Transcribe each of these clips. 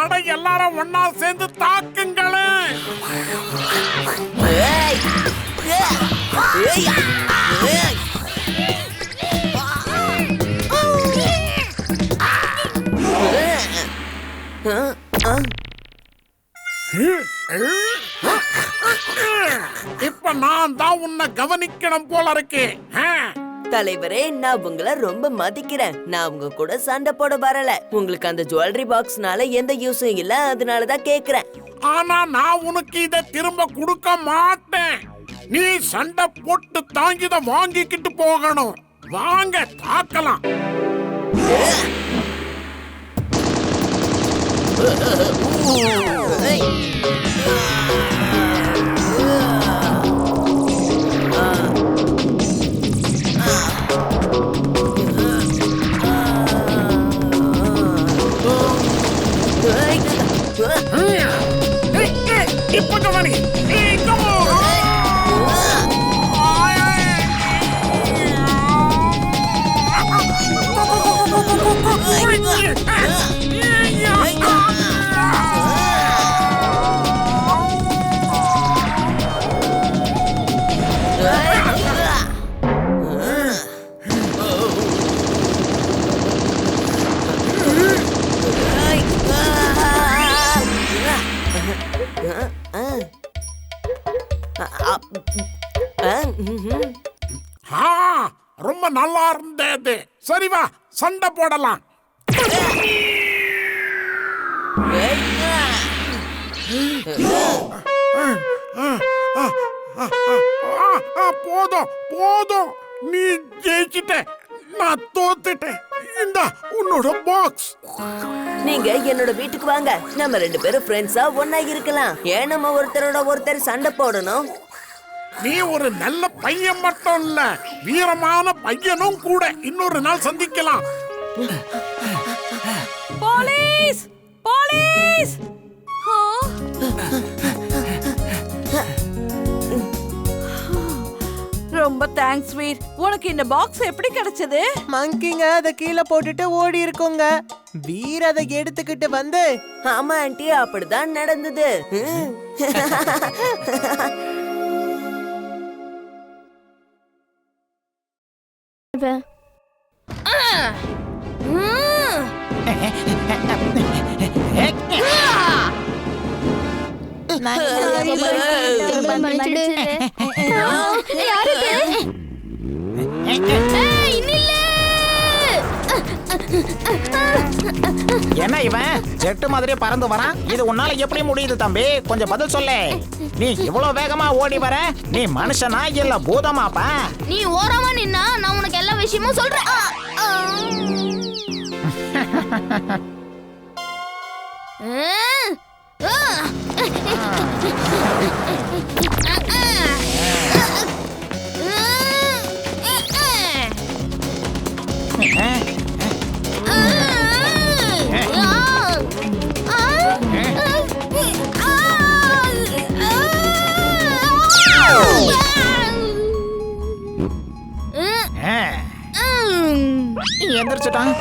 அட எல்லாரும் ஒன்னா சேர்ந்து தாக்குங்களே. இப்ப நான் தான் உன்னை கவனிக்கணும் போல இருக்கு. தலைவரே, நான் உங்களை ரொம்ப மதிக்கிறேன். நான் உங்க கூட சண்டை போட வரல. உங்களுக்கு அந்த ஜுவல்லரி பாக்ஸ்னால எந்த யூஸும் இல்ல, அதனாலதான் கேக்குறேன். ஆனா நான் உனக்கு இத திரும்ப கொடுக்க மாட்டேன். நீ சண்டை போட்டு தாங்கித வாங்கிக்கிட்டு போகணும். வாங்க தாக்கலாம். இப்ப கவனி. ரொம்ப நல்லா இருந்தது. சரி வா, சண்டை போடலாம். போதும் போதும், நீ ஜெயிச்சிட்ட, நான் தோத்துட்டேன். இந்த உன்னோட பாக்ஸ். நீங்க என்னோட வீட்டுக்கு வாங்க. நம்ம 2 பேரும் ஃப்ரெண்ட்ஸா ஒன்னா இருக்கலாம். ஏன் நம்ம ஒருத்தரோட ஒருத்தர் சண்டை போடணும்? நீ ஒரு நல்ல பையன் மட்டும் இல்ல, வீரமான பையனும் கூட. இன்னொரு நாள் சந்திக்கலாம். Police police! ரொம்ப தேங்க்ஸ் வீர். உனக்கு இந்த பாக்ஸ் எப்படி கிடைச்சது? மங்கிங்க அதை கீழே போட்டுட்டு ஓடி இருக்குங்க. வீர் அதை எடுத்துக்கிட்டு வந்து. ஆமா ஆண்டி, அப்படிதான் நடந்தது. என்ன இவன் ஜெட்டு மாதிரி பறந்து வரான்? இது உன்னால எப்படி முடியுது தம்பி? கொஞ்சம் பதில் சொல்லு. நீ இவ்வளவு வேகமா ஓடி வர, நீ மனுஷனா இல்ல பூதமாப்பா? நீ ஓரமா நின்னா நான் உனக்கு எல்லா விஷயமும் சொல்றேன். எந்திரிச்சுட்டான்.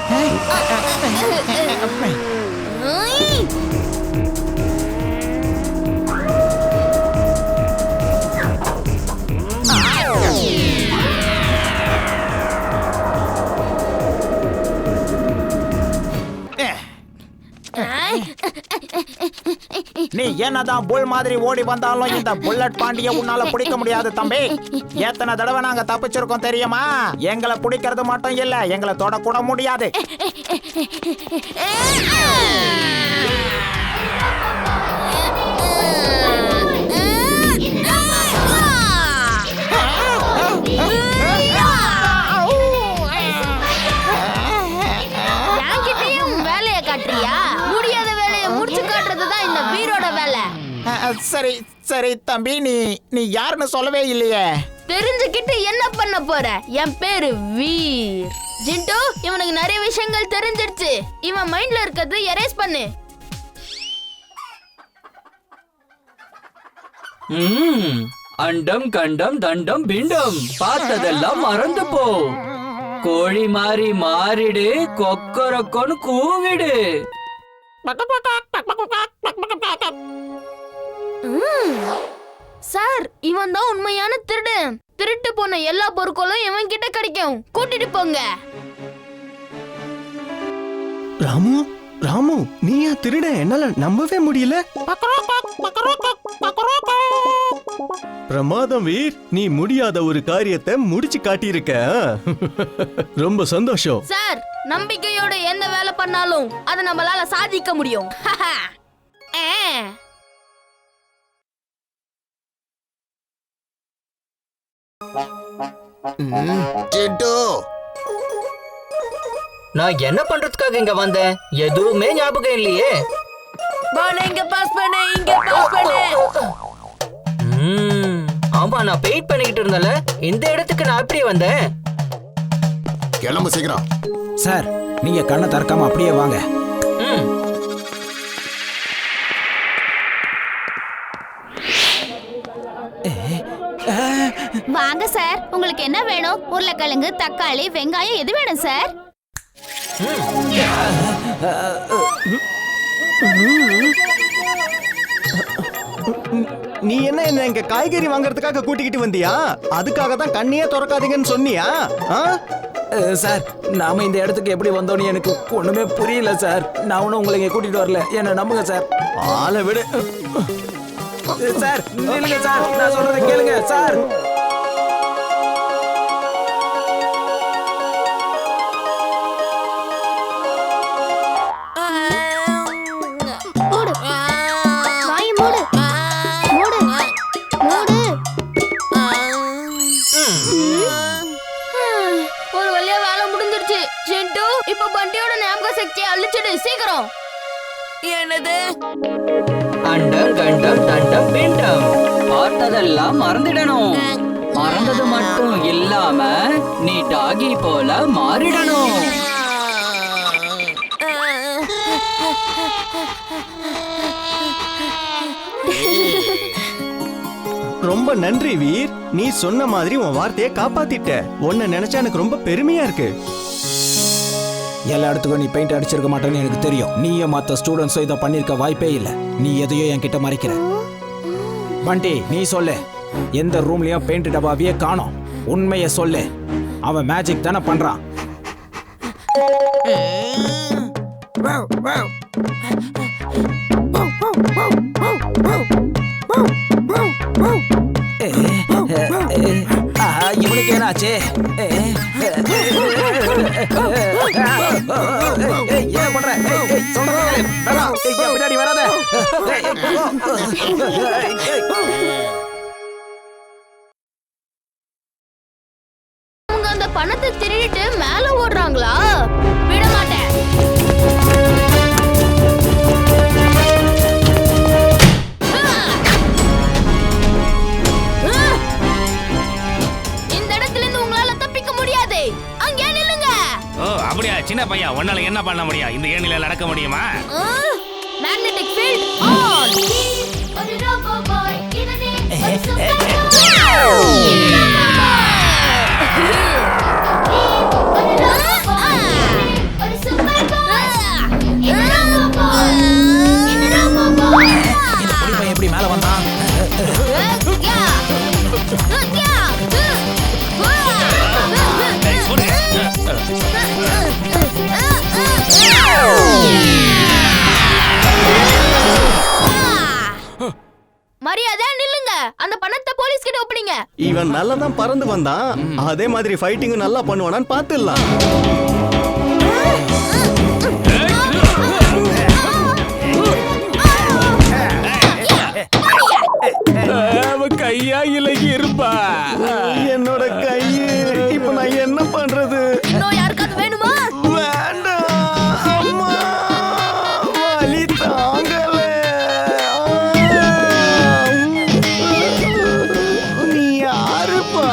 நீ என்னதான் புல் மாதிரி ஓடி வந்தாலும் இந்த புல்லட் பாண்டிய உன்னால பிடிக்க முடியாது தம்பி. எத்தனை தடவை நாங்க தப்பிச்சிருக்கோம் தெரியுமா? எங்களை பிடிக்கிறது மட்டும் இல்ல, எங்களை தொடக்கூட முடியாது. வேலைய காட்டுறியா? முடியாத வேலையை முடிச்சு காட்டுறதுதான் இந்த வீரோட வேலை. சரி சரி தம்பி, நீ யாருன்னு சொல்லவே இல்லையே. தெரிஞ்சுக்கிட்டு என்ன பண்ண போற? என் பேரு வீர். ஜிண்டு, இவனுக்கு நிறைய விஷயங்கள் தெரிஞ்சிருச்சு. இவன் மைண்ட்ல இருக்கிறது எரேஸ் பண்ணு. அண்டம் கண்டம் தண்டம் பிண்டம் பார்த்ததெல்லாம் மறந்து போ. கோழி மாறி மாறிடு, கொக்கரக்கொன்னு கூவிடு. சார், இவன் தான் உண்மையான திருடன். திருட்டு போன எல்லா பொருட்களும் இவன் கிட்ட கிடைக்கும். கூட்டிட்டு போங்க. ராமு ராமு நீயா திருட? என்னால நம்பவே முடியல. பிரமாதம் வீர், நீ முடியாத ஒரு காரியத்தை முடிச்சு காட்டியிருக்க. ரொம்ப சந்தோஷம். சார், நம்பிக்கையோட எந்த வேலை பண்ணாலும் அதை நம்மளால சாதிக்க முடியும். சிண்டு, நான் என்ன பண்றதுக்காக இங்க வந்தேன்? எதுவுமே ஞாபகம் இல்லையே. இங்க பாஸ் பண்ணு, இங்க பாஸ் பண்ணு. ஆமா, நான் பெயிண்ட் பண்ணிக்கிட்டு இருந்தல. இந்த இடத்துக்கு நான் எப்படி வந்தேன்? கிளம்பு சீக்கிரம். சார், நீங்க கண்ணை திறக்காம அப்படியே வாங்க. வாங்க சார், உங்களுக்கு என்ன வேணும்? உருளைக்கிழங்கு, தக்காளி, வெங்காயம் எது வேணும் சார்? நீ என்ன என்ன இங்க காய்கறி வாங்குறதுக்காக கூட்டிக்கிட்டு வந்தியா? அதுக்காக தான் கண்ணையே திறக்காதீங்கன்னு சொன்னியா? சார், நாம இந்த இடத்துக்கு எப்படி வந்தோன்னு எனக்கு ஒண்ணுமே புரியல சார். நான் ஒன்னும் உங்களை இங்க கூட்டிட்டு வரல, என்ன நம்புங்க சார். ஆளை விடு. சார் நில்லுங்க சார், நான் சொல்றதை கேளுங்க சார். ஒரு வழியா வேலை முடிஞ்சிருச்சு. ஜிண்டு, இப்ப பண்டியோட ஞாபக சக்தியை அழிச்சிடு சீக்கிரம். என்னது? அண்டம் கண்டம் தண்டம் பிண்டம் பார்த்ததெல்லாம் மறந்துடணும். மறந்தது மட்டும் இல்லாம நீ டாகி போல மாறிடணும். ரொம்ப நன்றி வீர், நீ சொன்ன மாதிரி உன் வார்த்தையை காப்பாத்திட்ட. உன்னை நினைச்சா எனக்கு ரொம்ப பெருமையா இருக்கு. எல்லா இடத்துக்கும் நீ பெயிண்ட் அடிச்சிருக்க மாட்டேன்னு எனக்கு தெரியும். நீயும் மற்ற ஸ்டூடெண்ட்ஸும் இதை பண்ணிருக்க வாய்ப்பே இல்லை. நீ எதையோ என்கிட்ட மறைக்கிற. பண்டி, நீ சொல்லு, எந்த ரூம்லயும் பெயிண்ட் டப்பாவையே காணோம். உண்மையை சொல்லு, அவன் மேஜிக் தானே பண்றான். இவனுக்கு ஏனாச்சு? ஏன் பண்ற? பின்னாடி வராத. அவங்க அந்த பணத்தை திருடிட்டு மேல ஓடுறாங்களா? விட மாட்டேன். அப்படியா சின்ன பையன், உன்னால என்ன பண்ண முடியும்? இந்த ஏணில நடக்க முடியுமா? Magnetic field on. எப்படி மேல வந்தான்? மரியாதை நில்லுங்க. அந்த பணத்தை போலீஸ் கிட்ட ஒப்படைங்க. இவன் நல்லா தான் பறந்து வந்தான். அதே மாதிரி ஃபைட்டிங் நல்லா பண்ணுவானான்னு பாத்துடலாம். கையா இலகி இருப்பா. என்னோட கை. இப்ப நான் என்ன பண்றது? இன்னும் யாருக்காவது வேணுமா? வேண்டாம் அம்மா, வலி தாங்கல. நீ யாருப்பா?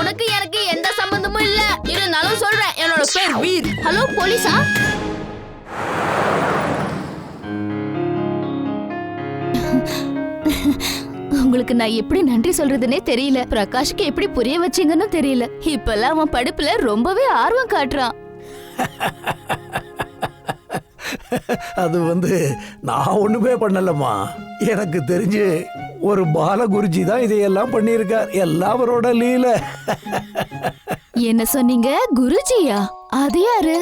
உனக்கு எனக்கு எந்த சம்பந்தமும் இல்ல. இருந்தாலும் சொல்றேன், என்னோட பேர் வீர். ஹலோ போலீஸா? உங்களுக்கு நான் எப்படி நன்றி சொல்றதுன்னே தெரியல. பிரகாஷ்க்கு எப்படி புரிய வச்சீங்கன்னு தெரியல. இப்பெல்லாம் அவன் படிப்புல ரொம்பவே ஆர்வம் காட்டுறான். அது நான் ஒண்ணுமே பண்ணலம்மா. எனக்கு தெரிஞ்சு ஒரு பாலகுருஜி தான் இதையெல்லாம் பண்ணியிருக்கார். எல்லாம் அவரோட லீல. என்ன சொன்னீங்க? குருஜியா? அது யாரு?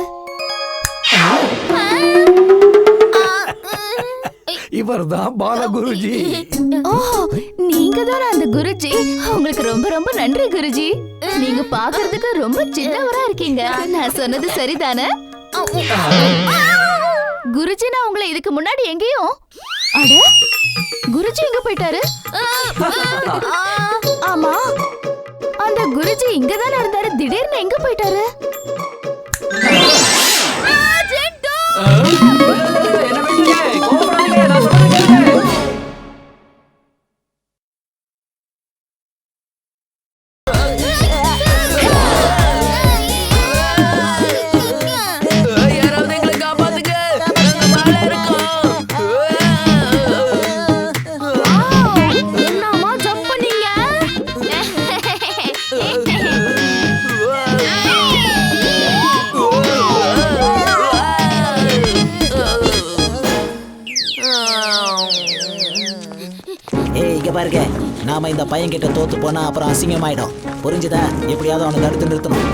இவர் தான் பாலகுருஜி. ஓ, நீங்க தான் அந்த குருஜி. உங்களுக்கு ரொம்ப ரொம்ப நன்றி குருஜி. நீங்க பாக்குறதுக்கு ரொம்ப சின்னவரா இருக்கீங்க. நான் சொன்னது சரிதானே? குருஜி, நான் உங்களை இதுக்கு முன்னாடி எங்கேயும் அட குருஜி எங்க போயிட்டாரு? ஆமா, அந்த குருஜி இங்கதானே இருந்தாரு. திடீர்னு எங்க போயிட்டாரு? பாருங்க, நாம இந்த பையன் கிட்ட தோத்து போனா அப்புறம் அசிங்கமாயிடும். புரிஞ்சுதா? எப்படியாவது அவனை தடுத்து நிறுத்தணும்.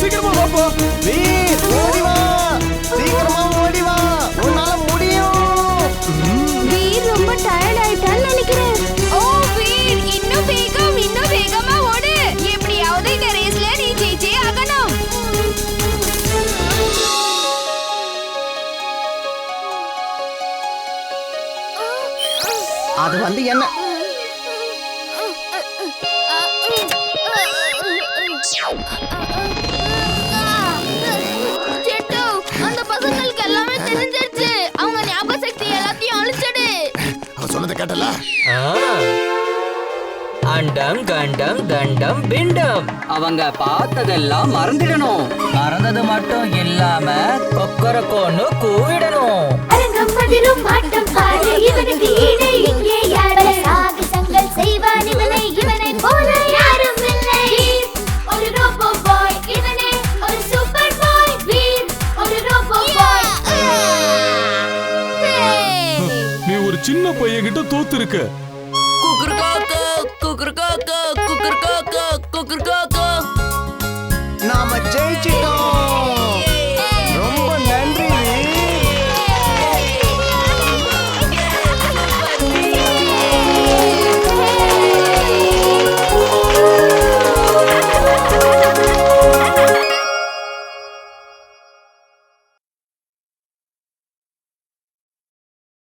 சீக்கிரமா வாப்பா. வீர், ஓடி வா. சீக்கிரமா ஓடி வா. உன்னால முடியும். வீர் ரொம்ப டயர்ட் ஆயிட்டான்னு நினைக்கிறேன். ஓ வீர், இன்னும் வேகமா ஓடு. எப்படியாவது இந்த ரேஸ்ல நீ ஜெயிச்சே ஆகணும். அது என்ன? ஜெட்டு, அந்த பசங்களுக்கு எல்லாமே தெரிஞ்சிருச்சு. அவங்க ஞாபக சக்தி எல்லாத்தையும் அழிச்சிடு. அவ சொன்னதை கேட்டல? அண்டம் கண்டம் தண்டம் பிண்டம். அவங்க பார்த்ததெல்லாம் மறந்துடணும். மறந்தது மட்டும் இல்லாம கொக்கரக்கோன்னு கூவிடணும். அரங்கம் பதிலும் ஆட்டம் பாடு. இவனுக்கு ஈடு இங்கே யாரு? சாகசங்கள் செய்வான் இவனை. இவனை போல யாரும் இல்லை. ஒரு ரோபோ பாய் இவனே, ஒரு சூப்பர் பாய். வீர் ஒரு ரோபோ பாய். நீ ஒரு சின்ன பையன் கிட்ட தோத்து இருக்க. குக்குர் காக்கா குக்குர் காக்கா குக்குர் காக்கா குக்குர் காக்கா.